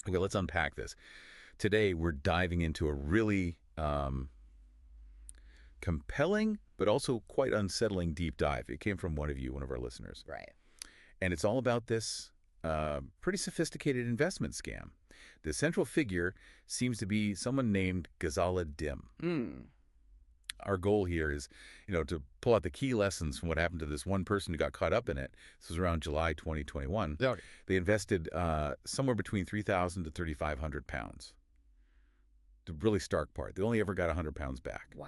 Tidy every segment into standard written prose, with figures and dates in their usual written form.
Okay, let's unpack this. Today, we're diving into a really compelling, but also quite unsettling deep dive. It came from one of you, one of our listeners. Right. And it's all about this pretty sophisticated investment scam. The central figure seems to be someone named Ghazala Din. Our goal here is, to pull out the key lessons from what happened to this one person who got caught up in it. This was around July 2021. Okay. They invested somewhere between 3,000 to 3,500 pounds. The really stark part, they only ever got 100 pounds back. Wow.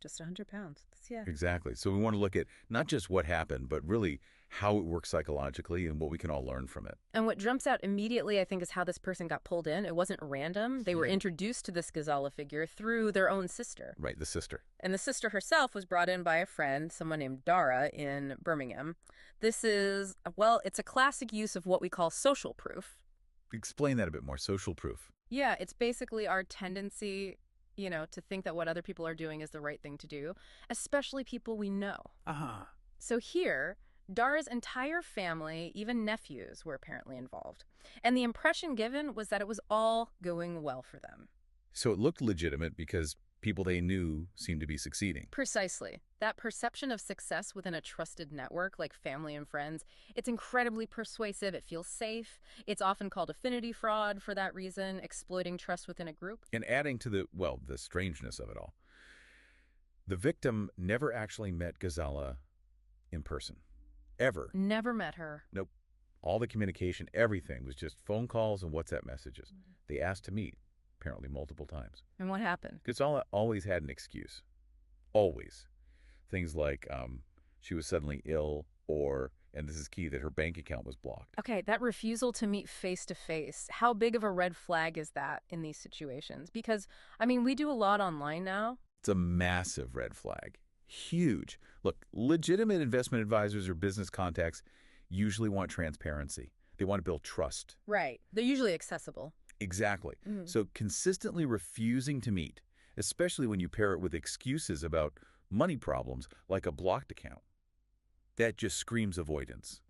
Just 100 pounds. Yeah. Exactly. So we want to look at not just what happened, but really how it works psychologically and what we can all learn from it. And what jumps out immediately, I think, is how this person got pulled in. It wasn't random. They were introduced to this Ghazala figure through their own sister. Right, the sister. And the sister herself was brought in by a friend, someone named Dara in Birmingham. This is, well, it's a classic use of what we call social proof. Explain that a bit more, social proof. Yeah, it's basically our tendency, to think that what other people are doing is the right thing to do, especially people we know. So here, Dara's entire family, even nephews, were apparently involved. And the impression given was that it was all going well for them. So it looked legitimate because people they knew seemed to be succeeding. Precisely. That perception of success within a trusted network like family and friends, it's incredibly persuasive. It feels safe. It's often called affinity fraud for that reason, exploiting trust within a group. And adding to the strangeness of it all, the victim never actually met Ghazala in person. Ever. Never met her. Nope. All the communication, everything was just phone calls and WhatsApp messages. They asked to meet, apparently multiple times. And what happened? Ghazala always had an excuse. Always. Things like she was suddenly ill or, and this is key, that her bank account was blocked. Okay, that refusal to meet face-to-face, how big of a red flag is that in these situations? Because, we do a lot online now. It's a massive red flag. Huge. Look, legitimate investment advisors or business contacts usually want transparency. They want to build trust. Right. They're usually accessible. Exactly. So consistently refusing to meet, especially when you pair it with excuses about money problems like a blocked account, that just screams avoidance,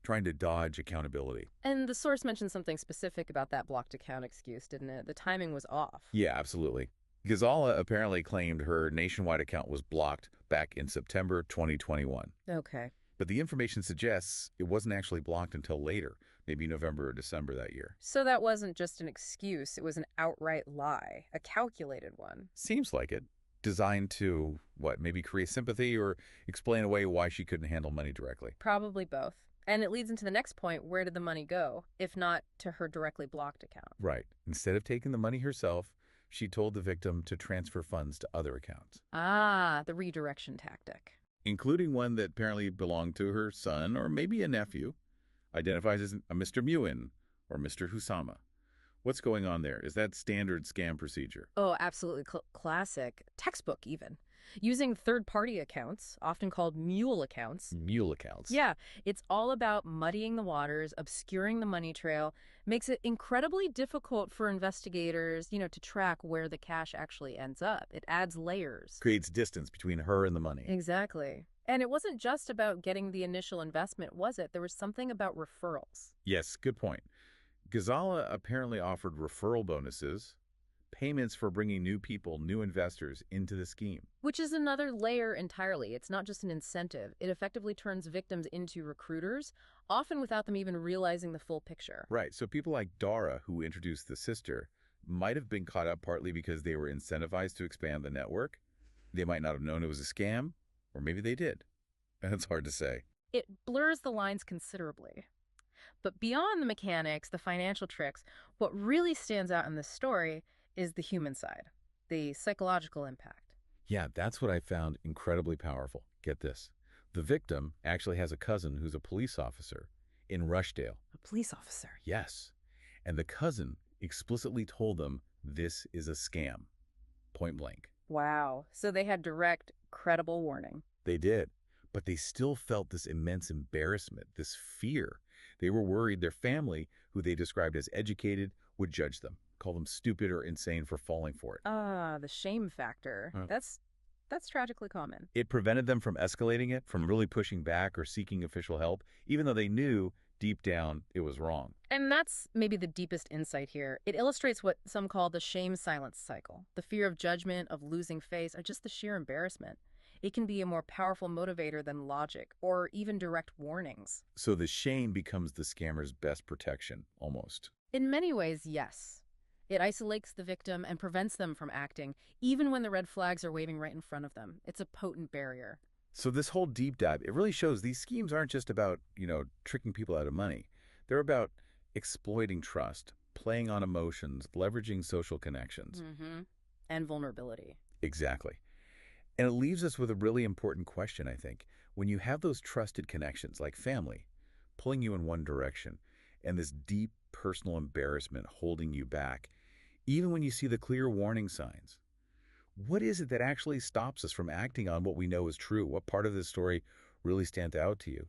trying to dodge accountability. And the source mentioned something specific about that blocked account excuse, didn't it? The timing was off. Yeah, absolutely. Ghazala apparently claimed her nationwide account was blocked back in September 2021. Okay. But the information suggests it wasn't actually blocked until later, maybe November or December that year. So that wasn't just an excuse, it was an outright lie, a calculated one. Seems like it. Designed to, maybe create sympathy or explain away why she couldn't handle money directly. Probably both. And it leads into the next point, where did the money go, if not to her directly blocked account? Right. Instead of taking the money herself, she told the victim to transfer funds to other accounts. Ah, the redirection tactic. Including one that apparently belonged to her son or maybe a nephew, identifies as a Mr. Muin or Mr. Husama. What's going on there? Is that standard scam procedure? Oh, absolutely. Classic. Textbook, even. Using third-party accounts, often called mule accounts. Mule accounts. Yeah, it's all about muddying the waters, obscuring the money trail, makes it incredibly difficult for investigators, to track where the cash actually ends up. It adds layers. Creates distance between her and the money. Exactly. And it wasn't just about getting the initial investment, was it? There was something about referrals. Yes, good point. Ghazala apparently offered referral bonuses, payments for bringing new people, new investors into the scheme. Which is another layer entirely. It's not just an incentive. It effectively turns victims into recruiters, often without them even realizing the full picture. Right. So people like Dara, who introduced the sister, might have been caught up partly because they were incentivized to expand the network. They might not have known it was a scam, or maybe they did. It's hard to say. It blurs the lines considerably. But beyond the mechanics, the financial tricks, what really stands out in this story is the human side, the psychological impact. Yeah, that's what I found incredibly powerful. Get this. The victim actually has a cousin who's a police officer in Rushdale. A police officer? Yes. And the cousin explicitly told them this is a scam. Point blank. Wow. So they had direct, credible warning. They did. But they still felt this immense embarrassment, this fear. They were worried their family, who they described as educated, would judge them, call them stupid or insane for falling for it. The shame factor. That's tragically common. It prevented them from escalating it, from really pushing back or seeking official help, even though they knew deep down, it was wrong. And that's maybe the deepest insight here. It illustrates what some call the shame silence cycle. The fear of judgment, of losing face, or just the sheer embarrassment. It can be a more powerful motivator than logic or even direct warnings. So the shame becomes the scammer's best protection, almost. In many ways, yes. It isolates the victim and prevents them from acting, even when the red flags are waving right in front of them. It's a potent barrier. So this whole deep dive, it really shows these schemes aren't just about, tricking people out of money. They're about exploiting trust, playing on emotions, leveraging social connections. And vulnerability. Exactly. And it leaves us with a really important question, I think. When you have those trusted connections, like family, pulling you in one direction, and this deep personal embarrassment holding you back, even when you see the clear warning signs, what is it that actually stops us from acting on what we know is true? What part of this story really stands out to you?